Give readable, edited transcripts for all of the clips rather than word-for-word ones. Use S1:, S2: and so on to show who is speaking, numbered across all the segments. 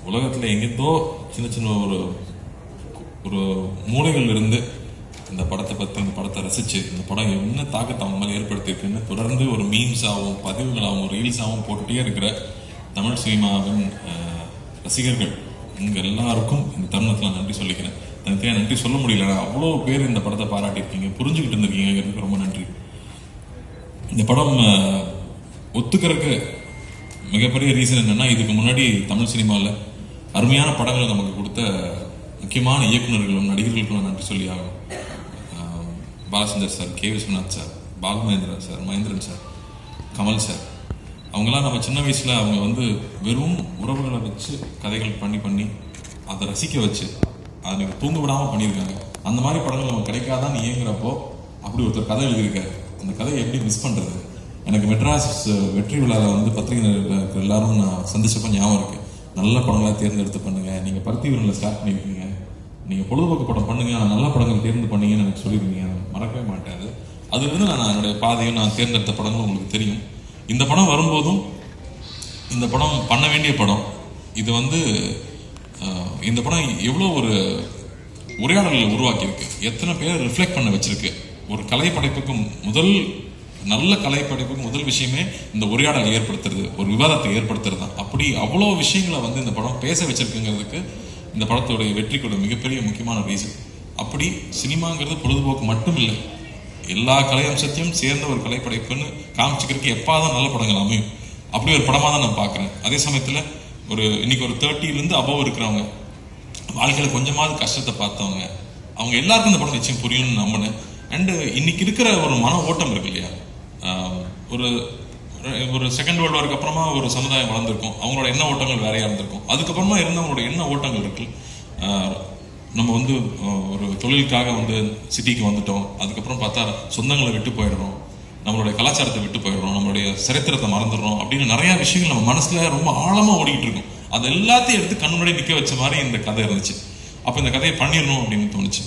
S1: உலகத்தில் எங்கேருந்தோ சின்ன சின்ன ஒரு ஒரு மூலைகள் இருந்து இந்த படத்தை பற்றி இந்த படத்தை ரசித்து இந்த படம் என்ன தாக்கத்தை அவங்க மேலே ஏற்படுத்தியிருக்குன்னு தொடர்ந்து ஒரு மீம்ஸாகவும் பதிவுகளாகவும் ரீல்ஸாகவும் போட்டுகிட்டே இருக்கிற தமிழ் சினிமாவின் ரசிகர்கள் உங்கள் எல்லாருக்கும் இந்த தருணத்தில் நன்றி சொல்லிக்கிறேன். எனக்கு நன்றி சொல்ல முடியல. அவ்வளோ பேர் இந்த படத்தை பாராட்டியிருக்கீங்க, புரிஞ்சுக்கிட்டு இருந்திருக்கீங்க, ரொம்ப நன்றி. இந்த படம் ஒத்துக்கிறதுக்கு மிகப்பெரிய ரீசன் என்னன்னா, இதுக்கு முன்னாடி தமிழ் சினிமாவில் அருமையான படங்களை நமக்கு கொடுத்த முக்கியமான இயக்குநர்களும் நடிகர்களுக்கும் நன்றி சொல்லி ஆகும். Balachander sir, K Viswanath sir, Balamahendran sir, Mahendran sir, Kamal sir, அவங்களாம் நம்ம சின்ன வயசில் அவங்க வெறும் உறவுகளை வச்சு கதைகள் பண்ணி அதை ரசிக்க வச்சு அதை தூங்க விடாமல் பண்ணியிருக்காங்க. அந்த மாதிரி படங்கள் நமக்கு கிடைக்காதான்னு இயங்குறப்போ அப்படி ஒருத்தர் கதை எழுதியிருக்காரு. அந்த கதையை எப்படி மிஸ் பண்ணுறது? எனக்கு மெட்ராஸ் வெற்றி விழாவில் பத்திரிகை எல்லாரும் நான் சந்திச்சப்போ ஞாபகம் இருக்கு. நல்ல படங்களாக தேர்ந்தெடுத்து பண்ணுங்க, நீங்கள் பருத்தி விரலில் ஸ்டார்ட் பண்ணியிருக்கீங்க, நீங்கள் பொழுதுபோக்கு படம் பண்ணுங்க, நல்ல படங்கள் தேர்ந்து பண்ணீங்கன்னு எனக்கு சொல்லியிருக்கீங்க. மறக்கவே மாட்டேன். அதுலேருந்து நான் என்னுடைய பாதையும் நான் தேர்ந்தெடுத்த படங்கள் உங்களுக்கு தெரியும். இந்த படம் வரும்போதும் இந்த படம் பண்ண வேண்டிய படம். இது இந்த படம் எவ்வளோ ஒரு உரையாடல்களை உருவாக்கியிருக்கு, எத்தனை பேர் ரிஃப்ளெக்ட் பண்ண வச்சிருக்கு. ஒரு கலைப்படைப்புக்கும் நல்ல கலைப்படைப்புக்கு முதல் விஷயமே இந்த உரையாடலை ஏற்படுத்துறது, ஒரு விவாதத்தை ஏற்படுத்துறது தான். அப்படி அவ்வளோ விஷயங்களை இந்த படம் பேச வச்சிருக்குங்கிறதுக்கு இந்த படத்தோடைய வெற்றிக்கூட மிகப்பெரிய முக்கியமான ரீசன். அப்படி சினிமாங்கிறது பொழுதுபோக்கு மட்டும் இல்லை, எல்லா கலை அம்சத்தையும் சேர்ந்த ஒரு கலைப்படைப்புன்னு காமிச்சிக்கிறதுக்கு எப்பாதான் நல்ல படங்கள் அமையும். அப்படி ஒரு படமாக தான் நான் பார்க்குறேன். அதே சமயத்தில் இன்னைக்கு ஒரு 30 அபவ் இருக்கிறவங்க, வாழ்க்கையில் கொஞ்சமாவது கஷ்டத்தை பார்த்தவங்க, அவங்க எல்லாருக்கும் இந்த படம் நிச்சயம் புரியும்னு நம்பினேன். அண்டு இன்னைக்கு இருக்கிற ஒரு மன ஓட்டம் இருக்கு இல்லையா, ஒரு செகண்ட் வேர்ல்டு வாருக்கு அப்புறமா ஒரு சமுதாயம் வளர்ந்துருக்கும், அவங்களோட எண்ண ஓட்டங்கள் வேறையா இருந்திருக்கும். அதுக்கப்புறமா இருந்தவங்களோட எண்ண ஓட்டங்கள் இருக்கு. நம்ம ஒரு தொழிலுக்காக சிட்டிக்கு வந்துட்டோம், அதுக்கப்புறம் பார்த்தா சொந்தங்களை விட்டு போயிடுறோம், நம்மளுடைய கலாச்சாரத்தை விட்டு போயிடுறோம், நம்மளுடைய சரித்திரத்தை மறந்துடுறோம் அப்படின்னு நிறைய விஷயங்கள் நம்ம மனசுல ரொம்ப ஆழமா ஓடிக்கிட்டு இருக்கும். அது எல்லாத்தையும் எடுத்து கண் முன்னாடி நிக்க வச்ச மாதிரி இந்த கதை இருந்துச்சு. அப்ப இந்த கதையை பண்ணிடணும் அப்படின்னு தோணுச்சு.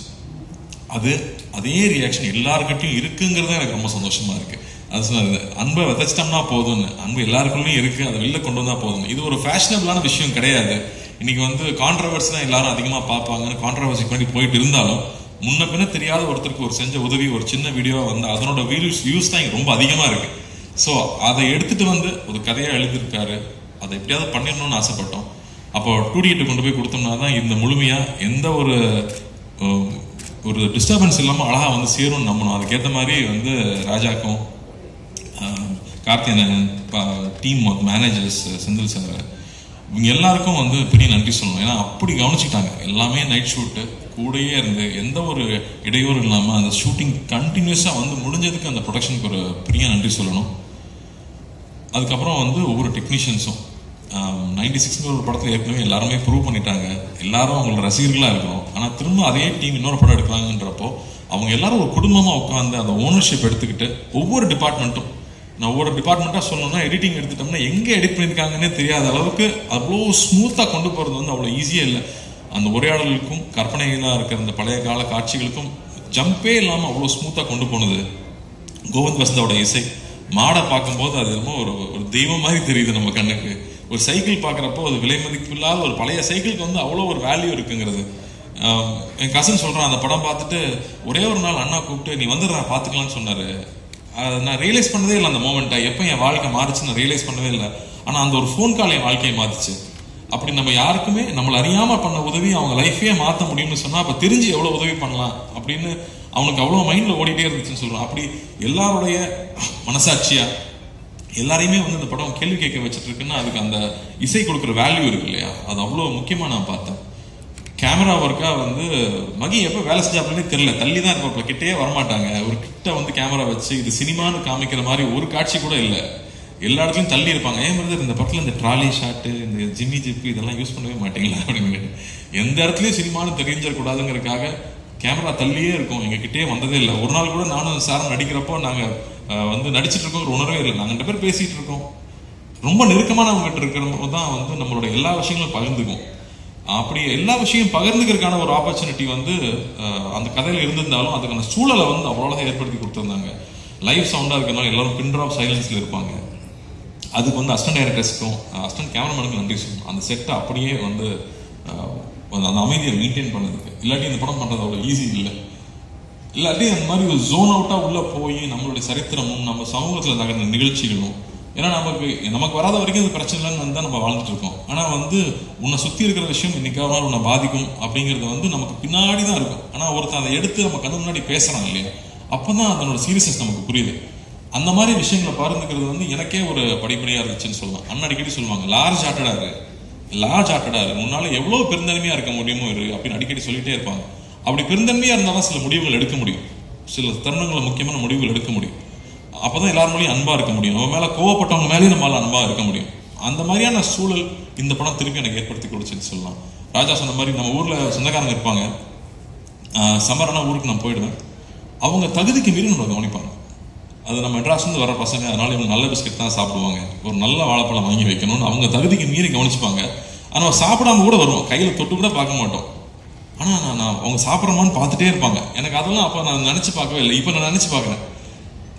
S1: அதே ரியாக்ஷன் எல்லாருக்கிட்டையும் இருக்குங்கிறது எனக்கு ரொம்ப சந்தோஷமா இருக்கு. அது சொன்னது, அன்பை விதைச்சிட்டோம்னா போதும்னு, அன்பு எல்லாருக்குள்ளயும் இருக்கு, அதை வெளில கொண்டு வந்தா போதும். இது ஒரு ஃபேஷனபிளான விஷயம் கிடையாது. இன்னைக்கு கான்ட்ரவர்சி தான் எல்லாரும் அதிகமா பார்ப்பாங்கன்னு கான்ட்ரவர்சி பண்ணி போயிட்டு இருந்தாலும், முன்ன பின்ன தெரியாத ஒருத்தருக்கு ஒரு செஞ்ச உதவி, ஒரு சின்ன வீடியோ அதனோட வியூஸ் தான் ரொம்ப அதிகமா இருக்கு. ஸோ அதை எடுத்துட்டு ஒரு கதையா எழுதியிருக்காரு. அதை எப்படியாவது பண்ணிடணும்னு ஆசைப்பட்டோம். அப்போ 2D கொண்டு போய் கொடுத்தோம்னா தான் இந்த முழுமையா எந்த ஒரு டிஸ்டர்பன்ஸ் இல்லாமல் அழகா சேரும்னு நம்பணும். அதுக்கேற்ற மாதிரி ராஜாக்கும் Karthiyanan team managers Senthil sir இவங்க எல்லாருக்கும் பெரிய நன்றி சொல்லணும். ஏன்னா அப்படி கவனிச்சுட்டாங்க. எல்லாமே நைட் ஷூட்டு கூடயே இருந்து எந்த ஒரு இடையூறு இல்லாமல் அந்த ஷூட்டிங் கண்டினியூஸாக முடிஞ்சதுக்கு அந்த ப்ரொடக்ஷனுக்கு ஒரு பெரிய நன்றி சொல்லணும். அதுக்கப்புறம் ஒவ்வொரு டெக்னீஷியன்ஸும் 96 ஒரு படத்தில் ஏற்கனவே எல்லாருமே ப்ரூவ் பண்ணிட்டாங்க, எல்லாரும் அவங்களோட ரசிகர்களாக இருக்கிறோம். ஆனால் திரும்ப அதே டீம் இன்னொரு படம் எடுக்கிறாங்கன்றப்போ அவங்க எல்லாரும் ஒரு குடும்பமாக உட்காந்து அந்த ஓனர்ஷிப் எடுத்துக்கிட்டு ஒவ்வொரு டிபார்ட்மெண்ட்டும், நான் ஒவ்வொரு டிபார்ட்மெண்ட்டாக சொல்லணும்னா எடிட்டிங் எடுத்துட்டோம்னா எங்கே எடிட் பண்ணியிருக்காங்கன்னே தெரியாத அளவுக்கு அவ்வளோ ஸ்மூத்தாக கொண்டு போகிறது அவ்வளோ ஈஸியாக இல்லை. அந்த உரையாடலுக்கும் கற்பனைகளாக இருக்கிற அந்த பழைய கால காட்சிகளுக்கும் ஜம்பே இல்லாமல் அவ்வளோ ஸ்மூத்தாக கொண்டு போனது கோவிந்த் வசந்தோட இசை. மாடை பார்க்கும்போது அது ஒரு தெய்வம் மாதிரி தெரியுது நம்ம கண்ணுக்கு. ஒரு சைக்கிள் பார்க்குறப்போ அது விலை மதிப்பில்லாத ஒரு பழைய சைக்கிளுக்கு அவ்வளோ ஒரு வேல்யூ இருக்குங்கிறது. என் கசன் சொல்கிறான், அந்த படம் பார்த்துட்டு ஒரே ஒரு நாள் அண்ணா கூப்பிட்டு நீ வந்துடுறா பார்த்துக்கலான்னு சொன்னார். நான் ரியலைஸ் பண்ணதே இல்லை அந்த மோமெண்ட்டை, எப்போ என் வாழ்க்கை மாறிச்சு நான் ரியலைஸ் பண்ணவே இல்லை. ஆனால் அந்த ஒரு ஃபோன் கால் என் வாழ்க்கையை மாற்றிச்சு. அப்படி நம்ம யாருக்குமே நம்மளை அறியாமல் பண்ண உதவி அவங்க லைஃபே மாற்ற முடியும்னு சொன்னால் அப்போ தெரிஞ்சு எவ்வளோ உதவி பண்ணலாம் அப்படின்னு அவனுக்கு அவ்வளோ மைண்டில் ஓடிட்டே இருந்துச்சுன்னு சொல்கிறான். அப்படி எல்லாருடைய மனசாட்சியா எல்லாரையுமே இந்த படம் கேள்வி கேட்க வச்சுட்டு இருக்குன்னா அதுக்கு அந்த இசை கொடுக்குற வேல்யூ இருக்கு இல்லையா, அது அவ்வளோ முக்கியமாக நான் பார்த்தேன். கேமரா ஒர்க்கா மகி எப்போ வேலை செஞ்சாப்லன்னே தெரியல, தள்ளி தான் இருப்பாப்ல, கிட்டே வரமாட்டாங்க. ஒரு கிட்ட கேமரா வச்சு இது சினிமான்னு காமிக்கிற மாதிரி ஒரு காட்சி கூட இல்லை, எல்லா இடத்துலையும் தள்ளி இருப்பாங்க. ஏன் பிரதர் இந்த படத்தில் இந்த ட்ராலி ஷாட்டு, இந்த ஜிம்மி ஜிப்பு இதெல்லாம் யூஸ் பண்ணவே மாட்டீங்களா அப்படின்னு. எந்த இடத்துலையும் சினிமான்னு தெரிஞ்சிடக்கூடாதுங்கிறதுக்காக கேமரா தள்ளியே இருக்கும், எங்க கிட்டே வந்ததே இல்லை. ஒரு நாள் கூட நானும் சாரும் நடிக்கிறப்போ நாங்கள் நடிச்சிட்டு இருக்கோம், ஒரு உணர்வே இல்லை. நாங்கள் 2 பேர் பேசிட்டு இருக்கோம், ரொம்ப நெருக்கமானவங்ககிட்ட இருக்கிறப்போ தான் நம்மளோட எல்லா விஷயங்களும் பகிர்ந்துக்கும். அப்படி எல்லா விஷயம் பகிர்ந்துக்கிறதுக்கான ஒரு ஆப்பர்ச்சுனிட்டி அந்த கதையில இருந்திருந்தாலும் அதுக்கான சூழலை அவ்வளோ ஏற்படுத்தி கொடுத்துருந்தாங்க. லைவ் சவுண்டா இருக்கிறனால எல்லாரும் பின் ட்ராப் சைலன்ஸ்ல இருப்பாங்க. அதுக்கு வந்து அசிஸ்டன்ட் டைரக்டர்ஸ்க்கும் அசிஸ்டன்ட் கேமராமேனுக்கும் நன்றி சொல்லணும். அந்த செட்டை அப்படியே வந்து அந்த அமைதியை மெயின்டைன் பண்ணதுக்கு. இல்லாட்டி இந்த படம் பண்ணுறது அவ்வளோ ஈஸி இல்லை. இல்லாட்டி அந்த மாதிரி ஒரு ஜோன் அவுட்டாக உள்ளே போய் நம்மளுடைய சரித்திரமும் நம்ம சமூகத்தில் நகர்ந்த நிகழ்ச்சிகளும், ஏன்னா நமக்கு வராத வரைக்கும் அது பிரச்சனை இல்லைன்னு தான் நம்ம வாழ்ந்துட்டு இருக்கோம். ஆனால் வந்து உன்னை சுற்றி இருக்கிற விஷயம் இன்னைக்காவது உன்னை பாதிக்கும் அப்படிங்கிறது வந்து நமக்கு பின்னாடி தான் இருக்கும். ஆனால் ஒருத்தர் அதை எடுத்து நம்ம கண்ணு முன்னாடி பேசுகிறான் இல்லையா, அப்போ தான் அதனோட சீரியஸ்னஸ் நமக்கு புரியுது. அந்த மாதிரி விஷயங்களை பகிர்ந்துக்கிறது வந்து எனக்கே ஒரு படிப்படியாக இருந்துச்சுன்னு சொல்லலாம். அண்ணன் அடிக்கடி சொல்லுவாங்க, லார்ஜ் ஆர்டடாரு உன்னால எவ்வளோ பெருந்தன்மையாக இருக்க முடியுமோ அப்படின்னு அடிக்கடி சொல்லிட்டே இருப்பாங்க. அப்படி பெருந்தன்மையாக இருந்தாலும் சில முடிவுகள் எடுக்க முடியும், சில தருணங்களை முக்கியமான முடிவுகள் எடுக்க முடியும். அப்போதான் எல்லாரும் மேலேயும் அன்பா இருக்க முடியும், நம்ம மேலே கோவப்பட்டவங்க மேலேயும் நம்மளால அன்பா இருக்க முடியும். அந்த மாதிரியான சூழல் இந்த படம் திருப்பி எனக்கு ஏற்படுத்தி கொடுச்சுன்னு சொல்லலாம். ராஜா சொன்ன மாதிரி நம்ம ஊரில் சொந்தக்காரங்க இருப்பாங்க, சம்மரான ஊருக்கு நான் போயிடுவேன், அவங்க தகுதிக்கு மீறி நம்மளை கவனிப்பாங்க. அது நம்ம மெட்ராஸ்லேருந்து வர பசங்க, அதனால இவங்க நல்ல பிஸ்கெட் தான் சாப்பிடுவாங்க, ஒரு நல்ல வாழைப்பழம் வாங்கி வைக்கணும்னு அவங்க தகுதிக்கு மீறி கவனிச்சுப்பாங்க. ஆனால் சாப்பிடாம கூட வருவோம், கையில் தொட்டு கூட பார்க்க மாட்டோம். ஆனால் நான் அவங்க சாப்பிட்றோமான்னு பார்த்துட்டே இருப்பாங்க. எனக்கு அதெல்லாம் அப்போ நான் நினச்சி பார்க்கவே இல்லை, இப்போ நான் நினச்சி பார்க்குறேன்.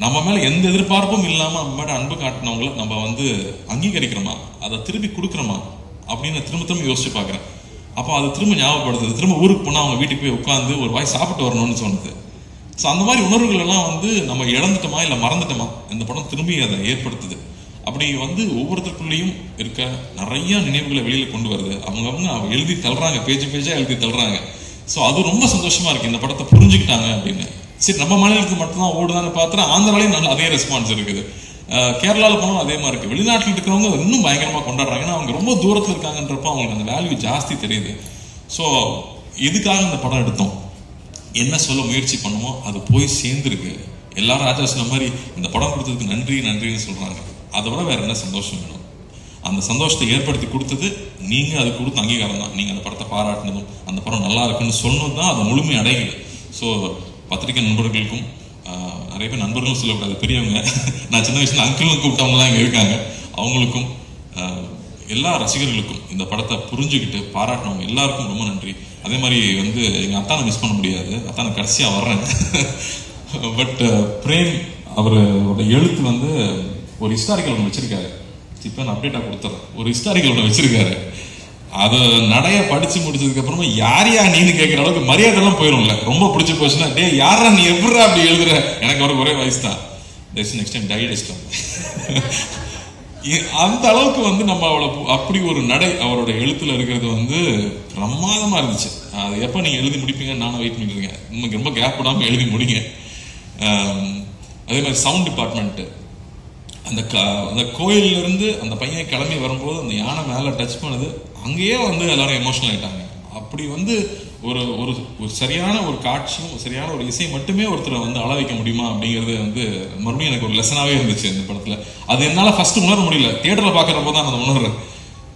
S1: நம்ம மேலே எந்த எதிர்பார்ப்பும் இல்லாமல் நம்ம மேலே அன்பு காட்டினவங்களை நம்ம வந்து அங்கீகரிக்கிறோமா, அதை திருப்பி கொடுக்குறோமா அப்படின்னு திரும்ப யோசிச்சு பார்க்குறேன். அப்போ அது திரும்ப ஞாபகப்படுத்துது. திரும்ப ஊருக்கு போனால் அவங்க வீட்டுக்கு போய் உட்காந்து ஒரு வாய் சாப்பிட்டு வரணும்னு சொன்னது. ஸோ அந்த மாதிரி உணர்வுகள் எல்லாம் வந்து நம்ம இழந்துட்டோமா இல்லை மறந்துட்டோமா, இந்த படம் திரும்பி அதை ஏற்படுத்துது. அப்படி வந்து ஒவ்வொருத்தருக்குள்ளேயும் இருக்க நிறைய நினைவுகளை வெளியில கொண்டு வருது. அவங்க எழுதி தள்ளுறாங்க, பேஜா எழுதி தள்ளுறாங்க. ஸோ அது ரொம்ப சந்தோஷமா இருக்கு, இந்த படத்தை புரிஞ்சுக்கிட்டாங்க அப்படின்னு. சரி, நம்ம மாநிலத்துக்கு மட்டும்தான் ஓடுதான்னு பார்த்தா ஆந்திராலையும் நல்ல அதே ரெஸ்பான்ஸ் இருக்குது, கேரளாவில் போனாலும் அதே மாதிரி இருக்கு. வெளிநாட்டில் இருக்கிறவங்க இன்னும் பயங்கரமாக கொண்டாடுறாங்க, ஏன்னா அவங்க ரொம்ப தூரத்தில் இருக்காங்கன்றப்போ அவங்களுக்கு அந்த வேல்யூ ஜாஸ்தி தெரியுது. ஸோ இதுக்காக இந்த படம் எடுத்தோம், என்ன சொல்ல முயற்சி பண்ணுமோ அது போய் சேர்ந்துருக்கு. எல்லாரும் ராஜா சொன்ன மாதிரி இந்த படம் கொடுத்ததுக்கு நன்றின்னு சொல்றாங்க. அதை விட வேற என்ன சந்தோஷம் வேணும்? அந்த சந்தோஷத்தை ஏற்படுத்தி கொடுத்தது நீங்க, அது கொடுத்த அங்கீகாரம் தான். நீங்க அந்த படத்தை பாராட்டினதும் அந்த படம் நல்லா இருக்குன்னு சொன்னது தான் அது முழுமை அடையுது. ஸோ பத்திரிகை நண்பர்களுக்கும், நிறைய பேர் நண்பர்களும் சொல்லக்கூடாது, பெரியவங்க, நான் சின்ன வயசுல அங்கிள்னு கூப்பிட்டவங்கலாம் இங்கே இருக்காங்க, அவங்களுக்கும் எல்லா ரசிகர்களுக்கும் இந்த படத்தை புரிஞ்சுக்கிட்டு பாராட்டினவங்க எல்லாருக்கும் ரொம்ப நன்றி. அதே மாதிரி வந்து எங்கள் அத்தானை மிஸ் பண்ண முடியாது, அத்தானை கடைசியாக வர்றேன். பட் பிரேம் அவரோட எழுத்து வந்து ஒரு ஹிஸ்டாரிக்கல் ஒன்று வச்சிருக்காரு. இப்போ நான் அப்டேட்டாக கொடுத்துறேன். ஒரு ஹிஸ்டாரிக்கல் ஒன்று வச்சிருக்காரு, அதை நடைய படிச்சு முடிச்சதுக்கு அப்புறமா யாரையா நீன்னு கேட்குற அளவுக்கு மரியாதை எல்லாம் போயிடும்ல. ரொம்ப பிடிச்சி போச்சுன்னா, டே யாரா நீ எப்படா அப்படி எழுதுற, எனக்கு அவருக்கு ஒரே வயசு தான், நெக்ஸ்ட் டைம் டைட் இஷ்டம். அந்த அளவுக்கு வந்து நம்ம அப்படி ஒரு நடை அவரோட எழுத்துல இருக்கிறது வந்து பிரமாதமா இருந்துச்சு. அது எப்போ நீங்க எழுதி முடிப்பீங்கன்னு நானும் வெயிட் பண்ணிட்டு இருக்கேன். நமக்கு ரொம்ப கேப் விடாம எழுதி முடிங்க. அதே மாதிரி சவுண்ட் டிபார்ட்மெண்ட், அந்த கோயில்ல இருந்து அந்த பையன் கிளம்பி வரும்போது அந்த யானை மேல டச் பண்ணது, அங்கேயே வந்து எல்லாரும் எமோஷனல் ஆயிட்டாங்க. அப்படி வந்து ஒரு ஒரு சரியான ஒரு காட்சியும் சரியான ஒரு இசை மட்டுமே ஒருத்தரை வந்து அள வைக்க முடியுமா அப்படிங்கிறது வந்து மறுபடியும் எனக்கு ஒரு லெசனாவே இருந்துச்சு இந்த படத்துல. அது என்னால் ஃபர்ஸ்ட் உணர முடியல, தியேட்டர்ல பாக்குறப்போ தான் நான் உணர்றேன்.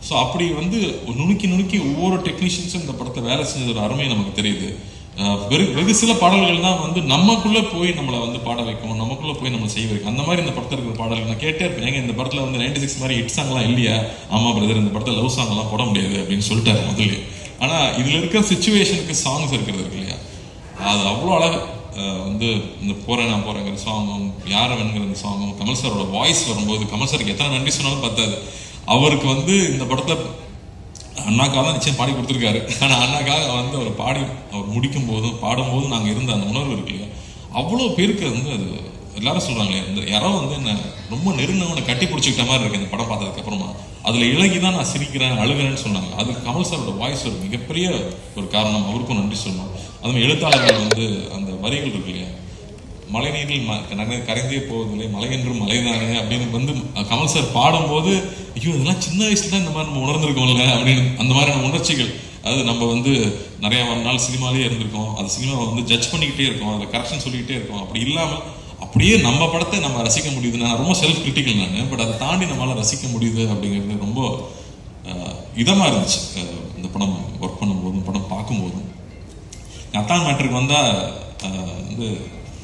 S1: ஸோ அப்படி வந்து நுணுக்கி ஒவ்வொரு டெக்னீஷியன்ஸும் இந்த படத்தை வேலை செஞ்சது ஒரு அருமை நமக்கு தெரியுது. வெகு சில பாடல்கள் தான் வந்து நமக்குள்ள போய் நம்மளை வந்து பாட வைக்கும், நமக்குள்ள போய் நம்ம செய்ய வைக்கும். அந்த மாதிரி இந்த படத்தில் இருக்கிற பாடல்கள் நான் கேட்டே இருப்பேன். ஏங்க இந்த படத்துல வந்து 96 மாதிரி ஹிட் சாங்லாம் இல்லையா? ஆமா பிரதர், இந்த படத்தில் லவ் சாங் எல்லாம் போட முடியாது அப்படின்னு சொல்லிட்டாரு முதல்ல. ஆனா இதுல இருக்கிற சிச்சுவேஷனுக்கு சாங்ஸ் இருக்கிறது இருக்கு இல்லையா, அது அவ்வளோ அழகு. வந்து இந்த நான் போறேங்கிற சாங்கும், யாரவன்கிற அந்த சாங்கும், கமல் சாரோட வாய்ஸ் வரும்போது, கமல் சாருக்கு எத்தனை நன்றி சொன்னாலும் பத்தாது. அவருக்கு வந்து இந்த படத்துல அண்ணாக்காக தான் நிச்சயம் பாடி கொடுத்துருக்காரு. ஆனா அண்ணாக்காக வந்து அவர் முடிக்கும் போதும் பாடும்போதும் நாங்க இருந்த அந்த உணர்வு இருக்கு இல்லையா, அவ்வளோ பேருக்கு வந்து அது எல்லாரும் சொல்றாங்களே, இந்த யாரோ வந்து என்ன ரொம்ப நெருங்கினவனை கட்டி பிடிச்சிக்கிட்ட மாதிரி இருக்கு இந்த படம் பார்த்ததுக்கு அப்புறமா. அதுல இலகிதான் நான் சிரிக்கிறேன் அழுகிறேன்னு சொன்னாங்க. அது கமல் சாரோட வாய்ஸ் ஒரு மிகப்பெரிய ஒரு காரணம், அவருக்கும் நன்றி சொல்லணும். அதுவும் எழுத்தாளர்கள் வந்து அந்த வரிகள் இருக்கு இல்லையா, மழை நீரில் கரைந்தே போவதில்லை, மலை என்றும் மலைதானே அப்படின்னு வந்து கமல் சார் பாடும்போது, ஐயோ இதெல்லாம் சின்ன வயசுல தான் இந்த மாதிரி நம்ம உணர்ந்திருக்கோம்ல அப்படின்னு அந்த மாதிரியான உணர்ச்சிகள். அது நம்ம வந்து நிறைய நாள் சினிமாலேயே இருந்திருக்கோம், அது சினிமாவை வந்து ஜட்ஜ் பண்ணிக்கிட்டே இருக்கோம், அதில் கரெக்ஷன் சொல்லிக்கிட்டே இருக்கோம். அப்படி இல்லாமல் அப்படியே நம்ம படத்தை நம்ம ரசிக்க முடியுது. நான் ரொம்ப செல்ஃப் கிரிட்டிக்கல் நான், பட் அதை தாண்டி நம்மளால ரசிக்க முடியுது அப்படிங்கிறது ரொம்ப இதமா இருந்துச்சு இந்த படம் ஒர்க் பண்ணும்போதும் படம் பார்க்கும்போதும். அத்தான் மேட்டருக்கு வந்தா வந்து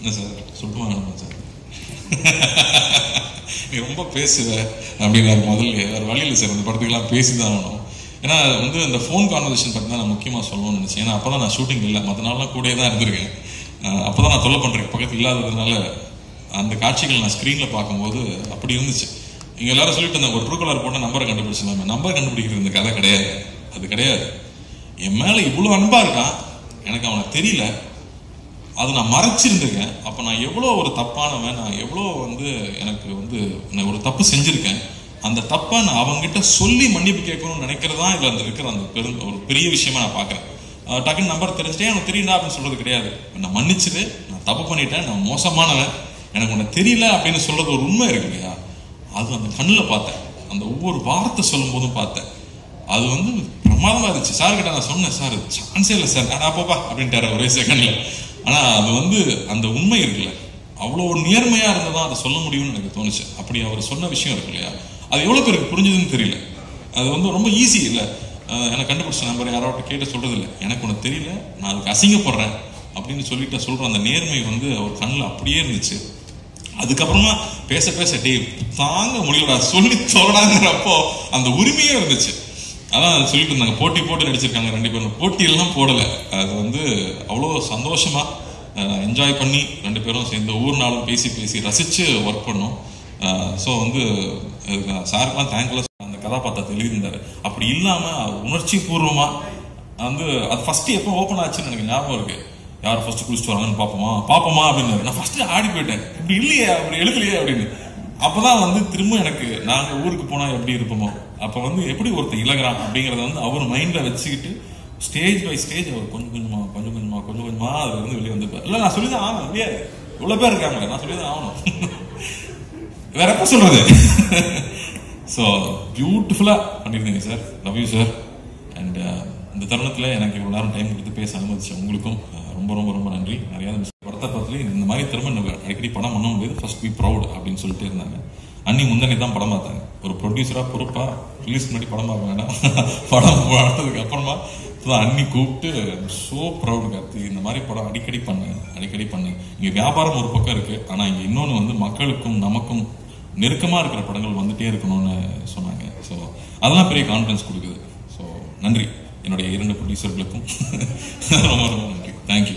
S1: என்ன சார் சொல்லுமா வேணும் சார், நீ ரொம்ப பேசுவ அப்படின்னாரு முதல்ல. வேறு வழி இல்லை சார், அந்த படத்துக்கெல்லாம் பேசிதான் ஆகணும். ஏன்னா வந்து இந்த ஃபோன் கான்வர்சேஷன் பற்றி தான் நான் முக்கியமாக சொல்லணும்னு நினச்சேன். ஏன்னா அப்போ தான் நான் ஷூட்டிங் இல்லை, மற்ற நாள்லாம் கூட தான் இருந்திருக்கேன். அப்போ தான் நான் தொல்லை பண்ணுறேன் பக்கத்தில் இல்லாததுனால அந்த காட்சிகள் நான் ஸ்க்ரீனில் பார்க்கும்போது அப்படி இருந்துச்சு. இங்க எல்லாரும் சொல்லிட்டு இருந்தாங்க, ஒரு ட்ரூ கலர் போட்ட நம்பரை கண்டுபிடிச்சிடலாமே. நம்பர் கண்டுபிடிக்கிறது இந்த கதை கிடையாது, அது கிடையாது. என் மேல இவ்வளவு அன்பா இருக்கான், எனக்கு அவனை தெரியல, அது நான் மறைச்சிருந்திருக்கேன். அப்ப நான் எவ்வளோ ஒரு தப்பானவன், நான் எவ்வளோ எனக்கு நான் ஒரு தப்பு செஞ்சிருக்கேன். அந்த தப்பை நான் அவங்ககிட்ட சொல்லி மன்னிப்பு கேட்கணும்னு நினைக்கிறதா இல்லை அந்த இருக்கிற அந்த ஒரு பெரிய விஷயமா நான் பார்க்குறேன். டக்குன்னு நம்பர் தெரிஞ்சுட்டே எனக்கு தெரியல அப்படின்னு சொல்றது கிடையாது. நான் மன்னிச்சுது, நான் தப்பு பண்ணிட்டேன், நான் மோசமானவன், எனக்கு உன்னை தெரியல அப்படின்னு சொல்றது ஒரு உண்மை இருக்கு இல்லையா, அது அந்த கண்ணில் பார்த்தேன். அந்த ஒவ்வொரு வார்த்தை சொல்லும் போதும் பார்த்தேன். அது பிரமாதமா இருந்துச்சு. சார் கிட்ட நான் சொன்னேன், சார் சான்ஸே இல்லை சார், நான் அப்பப்பா அப்படின்ட்டாரு ஒரே செகண்ட்ல. ஆனா அது அந்த உண்மை இருக்குல்ல, அவ்வளோ நேர்மையா இருந்ததான் அதை சொல்ல முடியும்னு எனக்கு தோணுச்சு. அப்படி அவர் சொன்ன விஷயம் இருக்கு இல்லையா, அது எவ்வளவு பேருக்கு புரிஞ்சதுன்னு தெரியல. அது ரொம்ப ஈஸி இல்லை. எனக்கு கண்டுபிடிச்ச நம்பர் யாராவது கேட்டு சொல்றது இல்லை, எனக்கு ஒன்று தெரியல, நான் அதுக்கு அசிங்கப்படுறேன் அப்படின்னு சொல்லிட்டு சொல்ற அந்த நேர்மை அவர் கண்ணில் அப்படியே இருந்துச்சு. அதுக்கப்புறமா பேச பேச டே தாங்க முடியலடா சொல்லி தொடடாங்கிறப்போ அந்த உரிமையே இருந்துச்சு. அதான் சொல்லிட்டு இருந்தாங்க, போட்டி போட்டு நடிச்சிருக்காங்க 2 பேரும். போட்டியெல்லாம் போடலை, அது அவ்வளோ சந்தோஷமா என்ஜாய் பண்ணி 2 பேரும் சேர்ந்து ஒவ்வொரு நாளும் பேசி பேசி ரசிச்சு ஒர்க் பண்ணோம். ஸோ சாருக்கெல்லாம் தேங்க்லெஸ். அந்த கதாபாத்திரத்தை எழுதியிருந்தாரு. அப்படி இல்லாம உணர்ச்சி பூர்வமா அது ஃபர்ஸ்ட் எப்போ ஓப்பன் ஆச்சுன்னு எனக்கு ஞாபகம் இருக்கு. யார் ஃபர்ஸ்ட் குளிச்சுட்டு வராங்கன்னு பாப்போமா அப்படின்னு நான் ஃபர்ஸ்ட் ஆடி போயிட்டேன். இப்படி இல்லையே, அப்படி எழுதலையே அப்படின்னு. அப்பதான் திரும்ப எனக்கு நாங்க ஊருக்கு போனா எப்படி இருப்போமோ, அப்ப எப்படி ஒருத்தர் இழகிறான் அப்படிங்கறத அவர் மைண்ட்ல வச்சுக்கிட்டு ஸ்டேஜ் பை ஸ்டேஜ் அவர் கொஞ்சம் கொஞ்சமா அதுல வெளியே வந்துருப்பாரு. இல்ல நான் சொல்லிதான் ஆகணும், முடியாது, இவ்வளவு பேர் இருக்காங்களே, நான் சொல்லிதான் ஆகணும், வேற எப்ப சொல்றது. ஸோ பியூட்டிஃபுல்லா பண்ணிருந்தீங்க sir, love you sir. And இந்த தருணத்துல எனக்கு இவ்வளவு நேரம் டைம் கொடுத்து பேச அனுமதிச்ச உங்களுக்கும் ரொம்ப ரொம்ப ரொம்ப நன்றி. நிறைய படத்தை பார்த்து இந்த மாதிரி திரும்ப அடிக்கடி படம் பண்ண முடியாது, ஃபர்ஸ்ட் பி ப்ரௌட் அப்படின்னு சொல்லிட்டு இருந்தாங்க. அன்னி முந்தனி தான் படம் பார்த்தாங்க. ஒரு ப்ரொடியூசரா பொறுப்பா ரிலீஸ் பண்ணி படம் பார்க்க வேண்டாம், படம் பார்த்ததுக்கு அப்புறமா அன்னி கூப்பிட்டு சோ ப்ரௌட் கார்த்தி, இந்த மாதிரி படம் அடிக்கடி பண்ணு. இங்க வியாபாரம் ஒரு பக்கம் இருக்கு, ஆனா இங்க இன்னொன்னு மக்களுக்கும் நமக்கும் நெருக்கமா இருக்கிற படங்கள் வந்துட்டே இருக்கணும்னு சொன்னாங்க. ஸோ அதெல்லாம் பெரிய கான்ஃபிடன்ஸ் கொடுக்குது. ஸோ நன்றி என்னுடைய 2 ப்ரொடியூசர்களுக்கும் ரொம்ப ரொம்ப நன்றி. தேங்க்யூ.